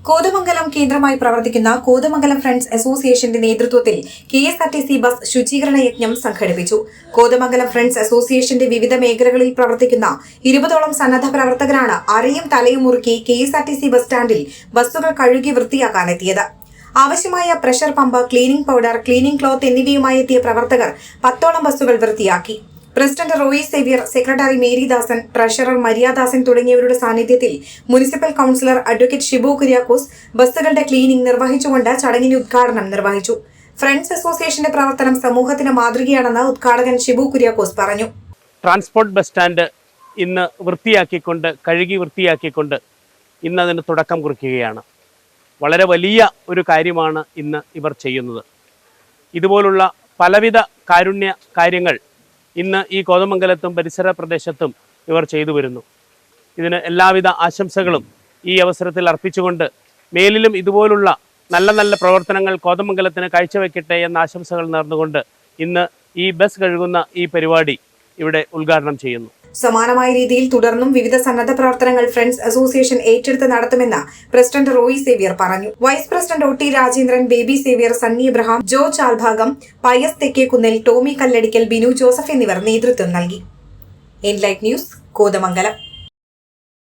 കോതമംഗലം കേന്ദ്രമായി പ്രവർത്തിക്കുന്ന കോതമംഗലം ഫ്രണ്ട്സ് അസോസിയേഷന്റെ നേതൃത്വത്തിൽ KSRTC ബസ് ശുചീകരണ യജ്ഞം സംഘടിപ്പിച്ചു. കോതമംഗലം ഫ്രണ്ട്സ് അസോസിയേഷന്റെ വിവിധ മേഖലകളിൽ പ്രവർത്തിക്കുന്ന 20ഓളം സന്നദ്ധ പ്രവർത്തകരാണ് അരയും തലയും മുറുക്കി KSRTC ബസ് സ്റ്റാൻഡിൽ ബസ്സുകൾ കഴുകി വൃത്തിയാക്കാനെത്തിയത്. ആവശ്യമായ pressure pump, cleaning powder, cleaning cloth എന്നിവയുമായി എത്തിയ പ്രവർത്തകർ 10ഓളം ബസ്സുകൾ വൃത്തിയാക്കി. President Roy Xavier, secretary Maridasan, treasurer Mariyadasan തുടങ്ങിയവരുടെ സാന്നിധ്യത്തിൽ municipal councillor advocate Shibu Kuriakose ബസ്സുകളുടെ ക്ലീനിംഗ് നിർവഹിച്ചുകൊണ്ട് ചടങ്ങിന്റെ ഉദ്ഘാടനം നിർവഹിച്ചു. ഫ്രണ്ട്സ് അസോസിയേഷന്റെ പ്രവർത്തനം സമൂഹത്തിന് മാതൃകയാണെന്ന് ഉദ്ഘാടകൻ ഷിബു കുര്യാക്കോസ് പറഞ്ഞു. ട്രാൻസ്പോർട്ട് ബസ് സ്റ്റാൻഡ് ഇന്ന് കഴുകി വൃത്തിയാക്കിക്കൊണ്ട് ഇന്ന് അതിന് തുടക്കം കുറിക്കുകയാണ്. വളരെ വലിയ ഒരു കാര്യമാണ് ഇന്ന് ഇവർ ചെയ്യുന്നത്. ഇതുപോലുള്ള പലവിധ കാരുണ്യ കാര്യങ്ങൾ ഇന്ന് ഈ കോതമംഗലത്തും പരിസര പ്രദേശത്തും ഇവർ ചെയ്തു വരുന്നു. ഇതിന് എല്ലാവിധ ആശംസകളും ഈ അവസരത്തിൽ അർപ്പിച്ചുകൊണ്ട് മേലിലും ഇതുപോലുള്ള നല്ല നല്ല പ്രവർത്തനങ്ങൾ കോതമംഗലത്തിന് കാഴ്ചവെക്കട്ടെ എന്ന ആശംസകൾ നേർന്നുകൊണ്ട് ഇന്ന് ഈ ബസ് കഴുകുന്ന ഈ പരിപാടി ഇവിടെ ഉദ്ഘാടനം ചെയ്യുന്നു. സമാനമായ രീതിയിൽ തുടർന്നും വിവിധ സന്നദ്ധ പ്രവർത്തനങ്ങൾ ഫ്രണ്ട്സ് അസോസിയേഷൻ ഏറ്റെടുത്ത് നടത്തുമെന്ന് പ്രസിഡന്റ് റോയി സേവ്യർ പറഞ്ഞു. Vice president OT Rajendran, Baby Xavier, Sunny Abraham, George Albhagam, Pius Thekkekunnel, Tomy Kalladikkal, Binu Joseph എന്നിവർ നേതൃത്വം നൽകി. Enlight news, Kothamangalam.